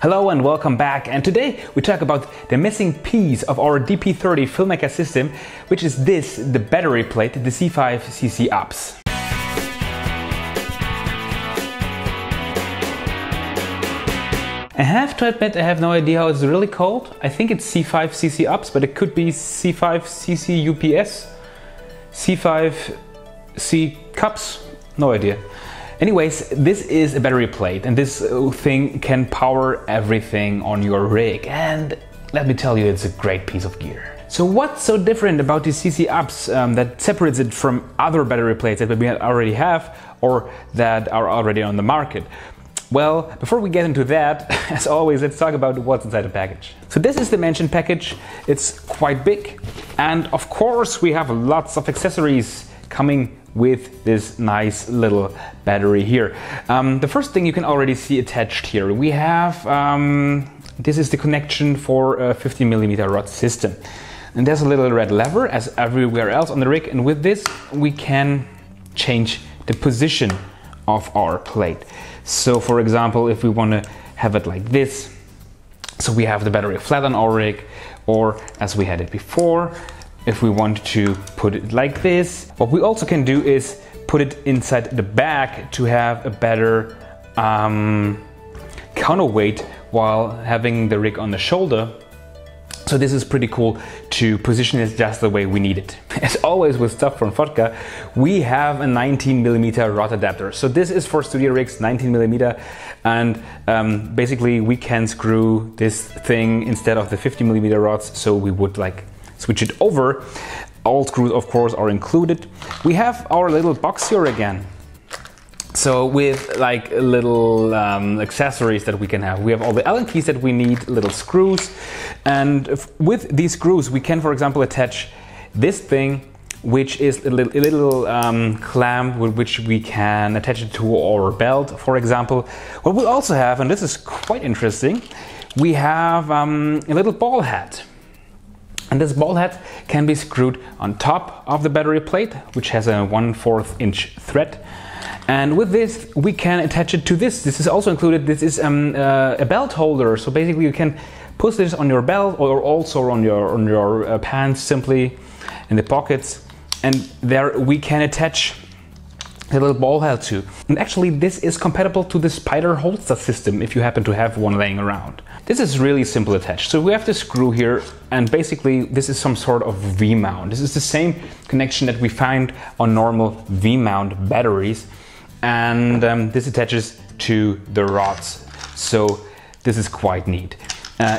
Hello and welcome back, and today we talk about the missing piece of our DP30 Filmmaker System, which is the battery plate, the C5 ccUPS. I have to admit I have no idea how it's really called. I think it's C5 ccUPS, but it could be C5 ccUPS, C5 ccUPS, no idea. Anyways, this is a battery plate, and this thing can power everything on your rig, and let me tell you, it's a great piece of gear. So what's so different about the ccUPS that separates it from other battery plates that we already have or that are already on the market? Well, before we get into that, as always, let's talk about what's inside the package. So this is the mentioned package. It's quite big, and of course we have lots of accessories coming with this nice little battery here. The first thing you can already see attached here, we have, this is the connection for a 50mm rod system. And there's a little red lever as everywhere else on the rig, and with this we can change the position of our plate. So for example, if we want to have it like this, so we have the battery flat on our rig, or as we had it before, if we want to put it like this. What we also can do is put it inside the bag to have a better counterweight while having the rig on the shoulder. So this is pretty cool to position it just the way we need it. As always with stuff from Fotga, we have a 19mm rod adapter. So this is for studio rigs, 19mm, and basically we can screw this thing instead of the 50mm rods, so we would like switch it over. All screws of course are included. We have our little box here again. So with like little accessories that we can have. We have all the Allen keys that we need, little screws, and with these screws we can, for example, attach this thing, which is a little clamp with which we can attach it to our belt, for example. What we also have, and this is quite interesting, we have a little ball head. And this ball head can be screwed on top of the battery plate, which has a 1/4 inch thread. And with this, we can attach it to this. This is also included. This is a belt holder. So basically you can put this on your belt or also on your pants, simply in the pockets. And there we can attach a little ball head too. And actually this is compatible to the Spider holster system if you happen to have one laying around. This is really simple attached. So we have the screw here, and basically this is some sort of V-mount. This is the same connection that we find on normal V-mount batteries, and this attaches to the rods. So this is quite neat.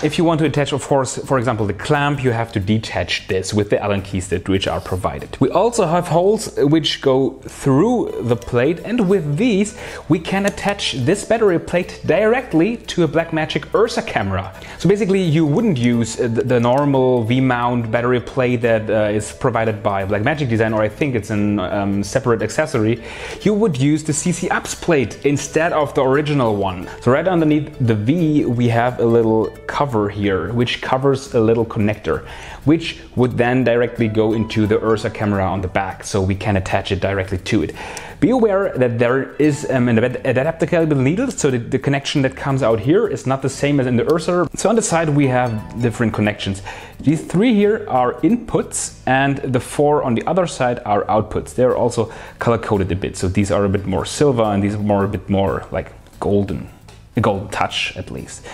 If you want to attach, of course, for example, the clamp, you have to detach this with the Allen keys which are provided. We also have holes which go through the plate, and with these we can attach this battery plate directly to a Blackmagic Ursa camera. So basically you wouldn't use the normal V-mount battery plate that is provided by Blackmagic Design, or I think it's a separate accessory. You would use the ccUPS plate instead of the original one. So right underneath the V we have a little cover here, which covers a little connector, which would then directly go into the Ursa camera on the back, so we can attach it directly to it. Be aware that there is an adapter cable needle, so the connection that comes out here is not the same as in the Ursa. So on the side we have different connections. These 3 here are inputs, and the 4 on the other side are outputs. They're also color coded a bit, so these are a bit more silver and these are a bit more like golden, a golden touch at least.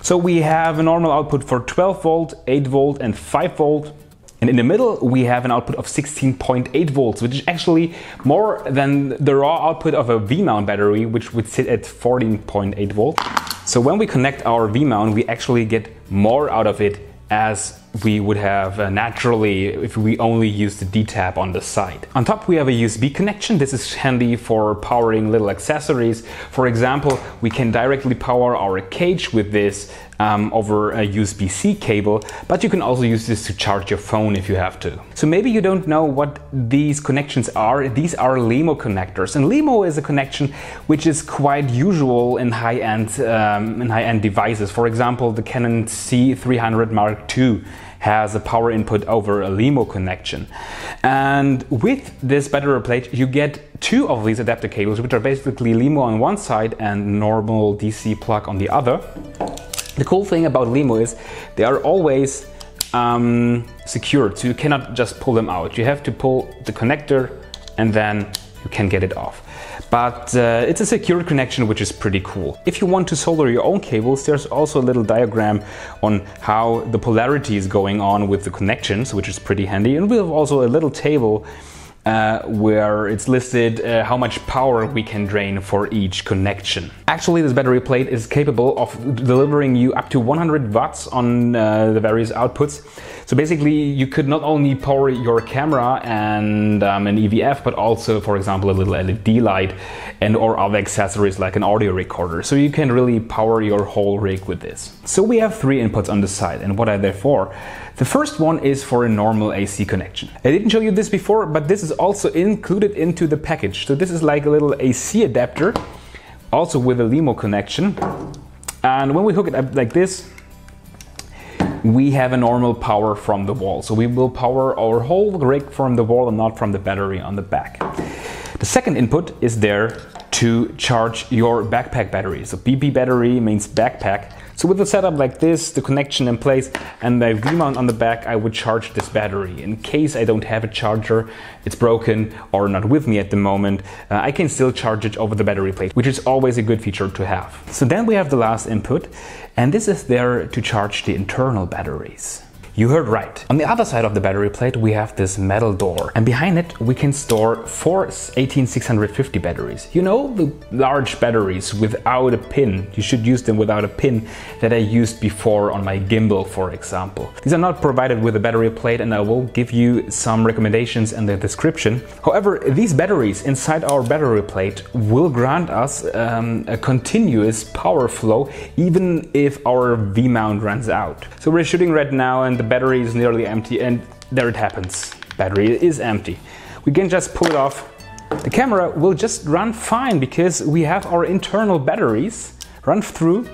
So we have a normal output for 12 volt, 8 volt and 5 volt. And in the middle we have an output of 16.8 volts, which is actually more than the raw output of a V-mount battery, which would sit at 14.8 volts. So when we connect our V-mount, we actually get more out of it as we would have naturally if we only use the D-tab on the side. On top we have a USB connection. This is handy for powering little accessories. For example, we can directly power our cage with this over a USB-C cable, but you can also use this to charge your phone if you have to. So maybe you don't know what these connections are. These are Lemo connectors, and Lemo is a connection which is quite usual in high-end devices. For example, the Canon C300 Mark II has a power input over a Lemo connection. And with this battery plate, you get two of these adapter cables, which are basically Lemo on one side and normal DC plug on the other. The cool thing about Lemo is they are always secured, so you cannot just pull them out. You have to pull the connector and then you can get it off. But it's a secure connection, which is pretty cool. If you want to solder your own cables, there's also a little diagram on how the polarity is going on with the connections, which is pretty handy. And we have also a little table where it's listed how much power we can drain for each connection. Actually, this battery plate is capable of delivering you up to 100 watts on the various outputs. So basically, you could not only power your camera and an EVF, but also, for example, a little LED light and or other accessories like an audio recorder. So you can really power your whole rig with this. So we have three inputs on the side, and what are they for? The first one is for a normal AC connection. I didn't show you this before, but this is also included into the package. So this is like a little AC adapter, also with a Lemo connection. And when we hook it up like this, we have a normal power from the wall. So we will power our whole rig from the wall and not from the battery on the back. The second input is there to charge your backpack battery. So BP battery means backpack. So with the setup like this, the connection in place and the V-mount on the back, I would charge this battery. In case I don't have a charger, it's broken or not with me at the moment, I can still charge it over the battery plate, which is always a good feature to have. So then we have the last input, and this is there to charge the internal batteries. You heard right. On the other side of the battery plate we have this metal door, and behind it we can store 4 18650 batteries. You know, the large batteries without a pin. You should use them without a pin that I used before on my gimbal, for example. These are not provided with a battery plate, and I will give you some recommendations in the description. However, these batteries inside our battery plate will grant us a continuous power flow even if our V-mount runs out. So we're shooting right now and the battery is nearly empty, and there it happens. Battery is empty. We can just pull it off. The camera will just run fine because we have our internal batteries run through.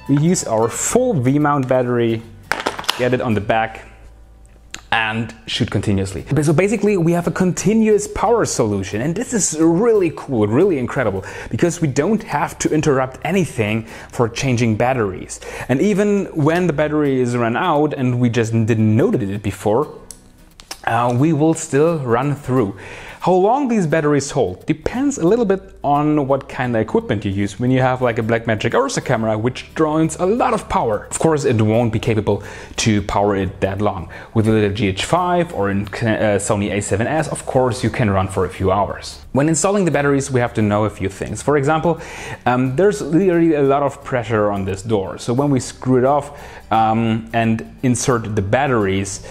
We use our full V-mount battery, get it on the back, and shoot continuously. So basically we have a continuous power solution, and this is really cool, really incredible, because we don't have to interrupt anything for changing batteries. And even when the battery is run out and we just didn't notice it before, we will still run through. How long these batteries hold depends a little bit on what kind of equipment you use. When you have like a Blackmagic Ursa camera, which draws a lot of power, of course it won't be capable to power it that long. With a GH5 or in Sony A7S, of course you can run for a few hours. When installing the batteries, we have to know a few things. For example, there's really a lot of pressure on this door. So when we screw it off and insert the batteries,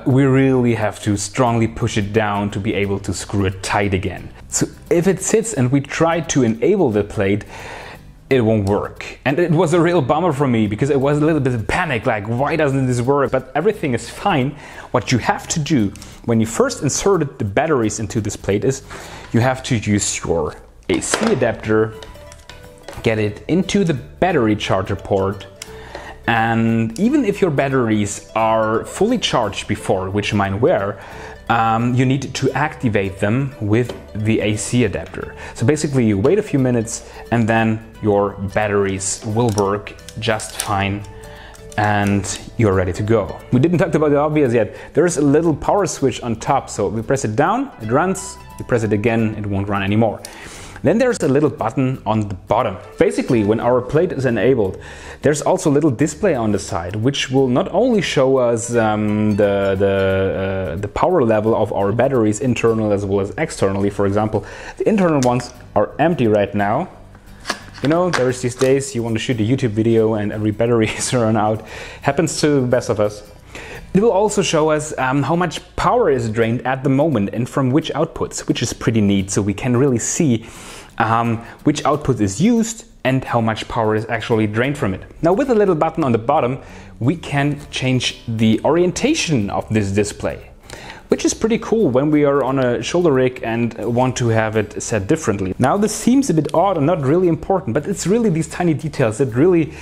we really have to strongly push it down to be able to screw it tight again. So if it sits and we try to enable the plate, it won't work. And it was a real bummer for me because it was a little bit of panic, like why doesn't this work? But everything is fine. What you have to do when you first inserted the batteries into this plate is you have to use your AC adapter, get it into the battery charger port, and even if your batteries are fully charged before, which mine were, you need to activate them with the AC adapter. So basically you wait a few minutes and then your batteries will work just fine and you're ready to go. We didn't talk about the obvious yet. There's a little power switch on top, so we press it down, it runs, you press it again, it won't run anymore. Then there's a little button on the bottom. Basically, when our plate is enabled, there's also a little display on the side, which will not only show us the power level of our batteries, internal as well as externally. For example, the internal ones are empty right now. You know, there's these days you want to shoot a YouTube video and every battery is run out. Happens to the best of us. It will also show us how much power is drained at the moment and from which outputs, which is pretty neat, so we can really see which output is used and how much power is actually drained from it. Now with a little button on the bottom, we can change the orientation of this display. which is pretty cool when we are on a shoulder rig and want to have it set differently. Now this seems a bit odd and not really important, but it's really these tiny details that really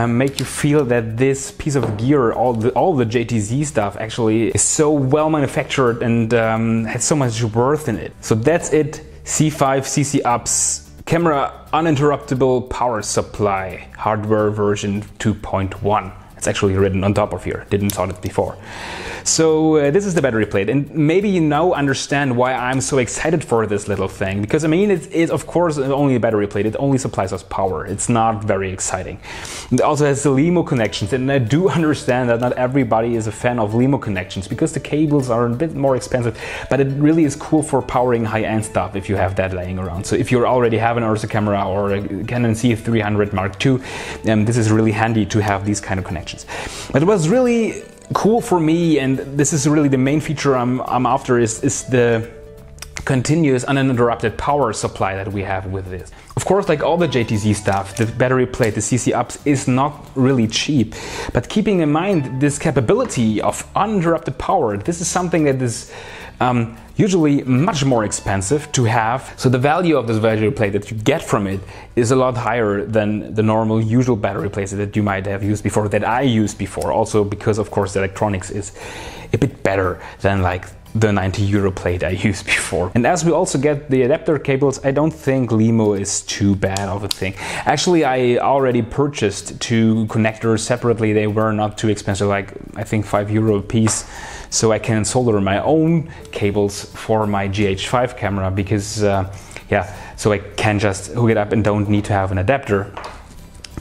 make you feel that this piece of gear, all the JTZ stuff actually is so well manufactured and has so much worth in it. So that's it, C5 ccUPS camera uninterruptible power supply, hardware version 2.1. It's actually written on top of here, didn't saw it before. So this is the battery plate, and maybe you now understand why I'm so excited for this little thing, because I mean it's of course only a battery plate, it only supplies us power, it's not very exciting. It also has the Lemo connections, and I do understand that not everybody is a fan of Lemo connections because the cables are a bit more expensive, but it really is cool for powering high-end stuff if you have that laying around. So if you already have an Ursa camera or a Canon C300 Mark II, this is really handy to have these kind of connections. But it was really cool for me, and this is really the main feature I'm after, is the continuous uninterrupted power supply that we have with this. Of course, like all the JTZ stuff, the battery plate, the ccUPS is not really cheap, but keeping in mind this capability of uninterrupted power, this is something that is usually much more expensive to have. So the value of this battery plate that you get from it is a lot higher than the normal usual battery plates that you might have used before, that I used before. Also because of course the electronics is a bit better than like the 90 euro plate I used before. And as we also get the adapter cables, I don't think Lemo is too bad of a thing. Actually, I already purchased 2 connectors separately. They were not too expensive, like I think 5 euro a piece. So I can solder my own cables for my GH5 camera because, yeah, so I can just hook it up and don't need to have an adapter.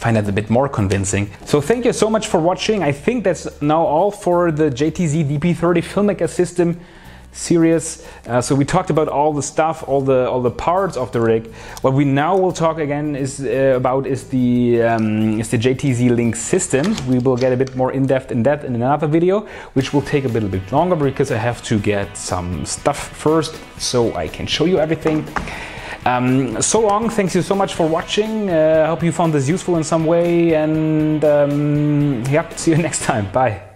Find that a bit more convincing. So thank you so much for watching. I think that's now all for the JTZ DP30 Filmmaker System series. So we talked about all the stuff, all the parts of the rig. What we now will talk again is the JTZ Link system. We will get a bit more in depth in that in another video, which will take a little bit longer because I have to get some stuff first so I can show you everything. So long, thanks you so much for watching. I hope you found this useful in some way, and yeah, see you next time. Bye.